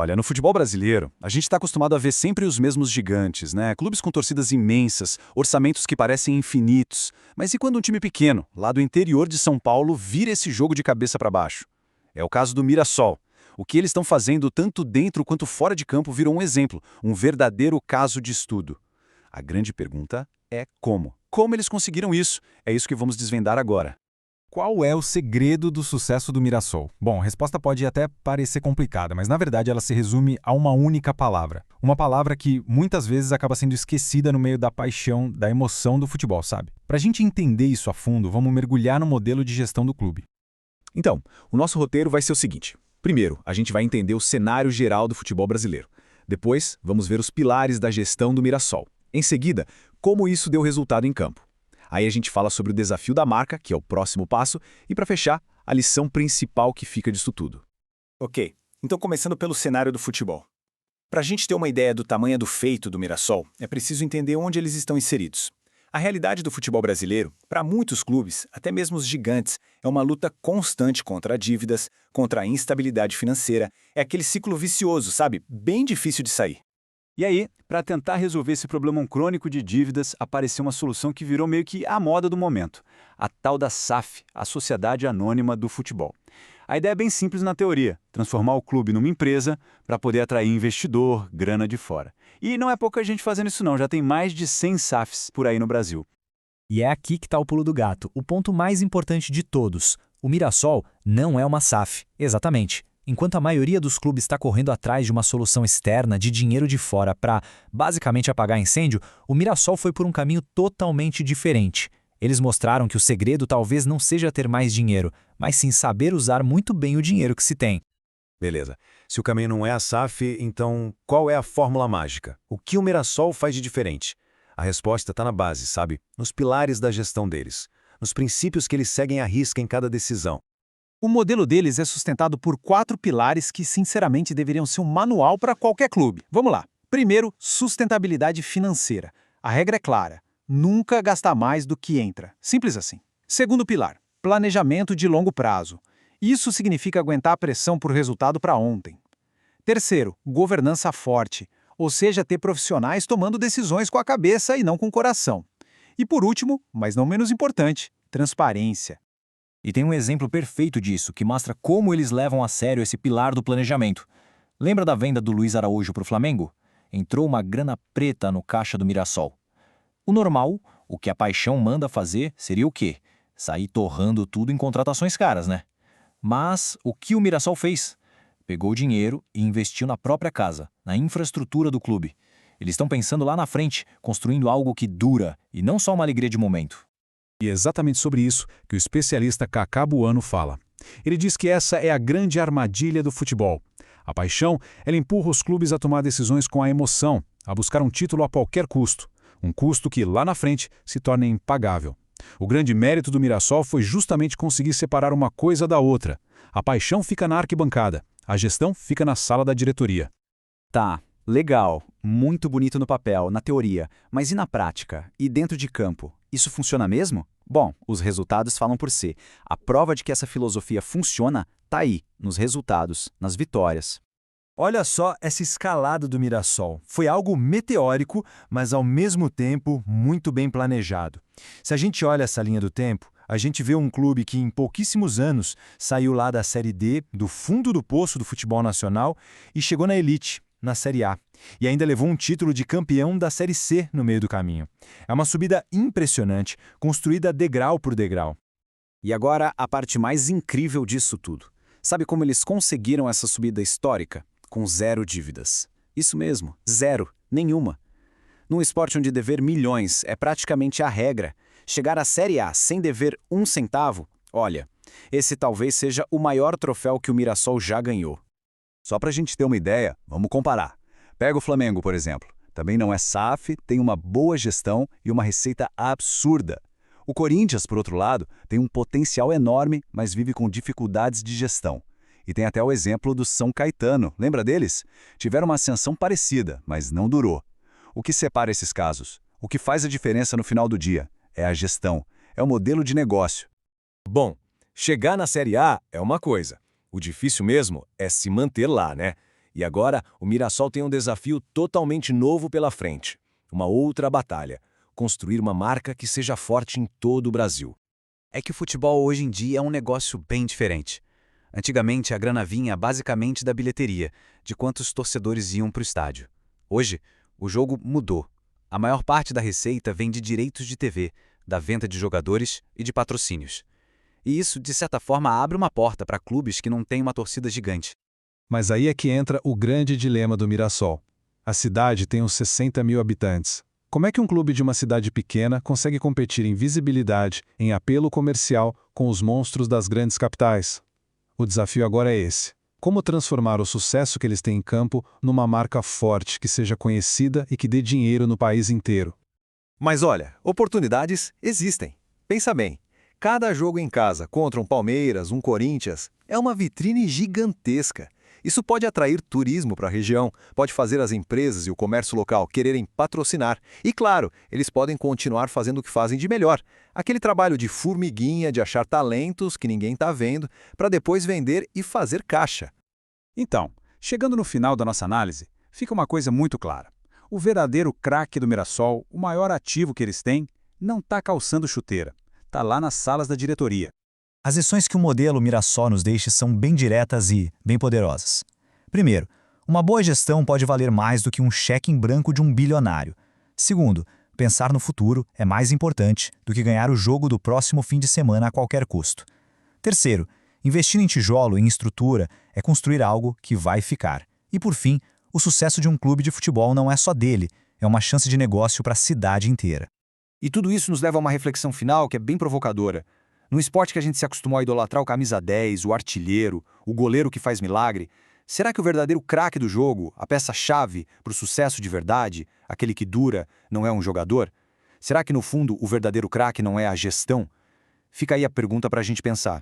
Olha, no futebol brasileiro, a gente está acostumado a ver sempre os mesmos gigantes, né? Clubes com torcidas imensas, orçamentos que parecem infinitos. Mas e quando um time pequeno, lá do interior de São Paulo, vira esse jogo de cabeça para baixo? É o caso do Mirassol. O que eles estão fazendo tanto dentro quanto fora de campo virou um exemplo, um verdadeiro caso de estudo. A grande pergunta é como? Como eles conseguiram isso? É isso que vamos desvendar agora. Qual é o segredo do sucesso do Mirassol? Bom, a resposta pode até parecer complicada, mas na verdade ela se resume a uma única palavra. Uma palavra que muitas vezes acaba sendo esquecida no meio da paixão, da emoção do futebol, sabe? Para a gente entender isso a fundo, vamos mergulhar no modelo de gestão do clube. Então, o nosso roteiro vai ser o seguinte. Primeiro, a gente vai entender o cenário geral do futebol brasileiro. Depois, vamos ver os pilares da gestão do Mirassol. Em seguida, como isso deu resultado em campo. Aí a gente fala sobre o desafio da marca, que é o próximo passo, e para fechar, a lição principal que fica disso tudo. Ok, então começando pelo cenário do futebol. Para a gente ter uma ideia do tamanho do feito do Mirassol, é preciso entender onde eles estão inseridos. A realidade do futebol brasileiro, para muitos clubes, até mesmo os gigantes, é uma luta constante contra dívidas, contra a instabilidade financeira. É aquele ciclo vicioso, sabe? Bem difícil de sair. E aí, para tentar resolver esse problema crônico de dívidas, apareceu uma solução que virou meio que a moda do momento. A tal da SAF, a Sociedade Anônima do Futebol. A ideia é bem simples na teoria, transformar o clube numa empresa para poder atrair investidor, grana de fora. E não é pouca gente fazendo isso não, já tem mais de 100 SAFs por aí no Brasil. E é aqui que está o pulo do gato, o ponto mais importante de todos. O Mirassol não é uma SAF, exatamente. Enquanto a maioria dos clubes está correndo atrás de uma solução externa de dinheiro de fora para, basicamente, apagar incêndio, o Mirassol foi por um caminho totalmente diferente. Eles mostraram que o segredo talvez não seja ter mais dinheiro, mas sim saber usar muito bem o dinheiro que se tem. Beleza. Se o caminho não é a SAF, então qual é a fórmula mágica? O que o Mirassol faz de diferente? A resposta está na base, sabe? Nos pilares da gestão deles. Nos princípios que eles seguem à risca em cada decisão. O modelo deles é sustentado por 4 pilares que, sinceramente, deveriam ser um manual para qualquer clube. Vamos lá. Primeiro, sustentabilidade financeira. A regra é clara. Nunca gastar mais do que entra. Simples assim. Segundo pilar, planejamento de longo prazo. Isso significa aguentar a pressão por resultado para ontem. Terceiro, governança forte. Ou seja, ter profissionais tomando decisões com a cabeça e não com o coração. E por último, mas não menos importante, transparência. E tem um exemplo perfeito disso, que mostra como eles levam a sério esse pilar do planejamento. Lembra da venda do Luiz Araújo para o Flamengo? Entrou uma grana preta no caixa do Mirassol. O normal, o que a paixão manda fazer, seria o quê? Sair torrando tudo em contratações caras, né? Mas o que o Mirassol fez? Pegou o dinheiro e investiu na própria casa, na infraestrutura do clube. Eles estão pensando lá na frente, construindo algo que dura, e não só uma alegria de momento. E é exatamente sobre isso que o especialista Cacá Buano fala. Ele diz que essa é a grande armadilha do futebol. A paixão, ela empurra os clubes a tomar decisões com a emoção, a buscar um título a qualquer custo. Um custo que, lá na frente, se torna impagável. O grande mérito do Mirassol foi justamente conseguir separar uma coisa da outra. A paixão fica na arquibancada, a gestão fica na sala da diretoria. Tá, legal, muito bonito no papel, na teoria, mas e na prática? E dentro de campo? Isso funciona mesmo? Bom, os resultados falam por si. A prova de que essa filosofia funciona tá aí, nos resultados, nas vitórias. Olha só essa escalada do Mirassol. Foi algo meteórico, mas ao mesmo tempo muito bem planejado. Se a gente olha essa linha do tempo, a gente vê um clube que em pouquíssimos anos saiu lá da Série D, do fundo do poço do futebol nacional, e chegou na elite, na Série A. E ainda levou um título de campeão da Série C no meio do caminho. É uma subida impressionante, construída degrau por degrau. E agora a parte mais incrível disso tudo. Sabe como eles conseguiram essa subida histórica? Com 0 dívidas. Isso mesmo, 0, nenhuma. Num esporte onde dever milhões é praticamente a regra, chegar à Série A sem dever 1 centavo, olha, esse talvez seja o maior troféu que o Mirassol já ganhou. Só para a gente ter uma ideia, vamos comparar. Pega o Flamengo, por exemplo. Também não é SAF, tem uma boa gestão e uma receita absurda. O Corinthians, por outro lado, tem um potencial enorme, mas vive com dificuldades de gestão. E tem até o exemplo do São Caetano, lembra deles? Tiveram uma ascensão parecida, mas não durou. O que separa esses casos? O que faz a diferença no final do dia? É a gestão, é o modelo de negócio. Bom, chegar na Série A é uma coisa. O difícil mesmo é se manter lá, né? E agora, o Mirassol tem um desafio totalmente novo pela frente. Uma outra batalha: construir uma marca que seja forte em todo o Brasil. É que o futebol hoje em dia é um negócio bem diferente. Antigamente, a grana vinha basicamente da bilheteria, de quantos torcedores iam para o estádio. Hoje, o jogo mudou. A maior parte da receita vem de direitos de TV, da venda de jogadores e de patrocínios. E isso, de certa forma, abre uma porta para clubes que não têm uma torcida gigante. Mas aí é que entra o grande dilema do Mirassol. A cidade tem uns 60 mil habitantes. Como é que um clube de uma cidade pequena consegue competir em visibilidade, em apelo comercial, com os monstros das grandes capitais? O desafio agora é esse: como transformar o sucesso que eles têm em campo numa marca forte, que seja conhecida e que dê dinheiro no país inteiro? Mas olha, oportunidades existem. Pensa bem, cada jogo em casa contra um Palmeiras, um Corinthians, é uma vitrine gigantesca. Isso pode atrair turismo para a região, pode fazer as empresas e o comércio local quererem patrocinar. E claro, eles podem continuar fazendo o que fazem de melhor. Aquele trabalho de formiguinha, de achar talentos que ninguém está vendo, para depois vender e fazer caixa. Então, chegando no final da nossa análise, fica uma coisa muito clara. O verdadeiro craque do Mirassol, o maior ativo que eles têm, não está calçando chuteira. Está lá nas salas da diretoria. As lições que o modelo Mirassol nos deixa são bem diretas e bem poderosas. Primeiro, uma boa gestão pode valer mais do que um cheque em branco de um bilionário. Segundo, pensar no futuro é mais importante do que ganhar o jogo do próximo fim de semana a qualquer custo. Terceiro, investir em tijolo e em estrutura é construir algo que vai ficar. E por fim, o sucesso de um clube de futebol não é só dele, é uma chance de negócio para a cidade inteira. E tudo isso nos leva a uma reflexão final que é bem provocadora. No esporte que a gente se acostumou a idolatrar o camisa 10, o artilheiro, o goleiro que faz milagre, será que o verdadeiro craque do jogo, a peça-chave para o sucesso de verdade, aquele que dura, não é um jogador? Será que no fundo o verdadeiro craque não é a gestão? Fica aí a pergunta para a gente pensar.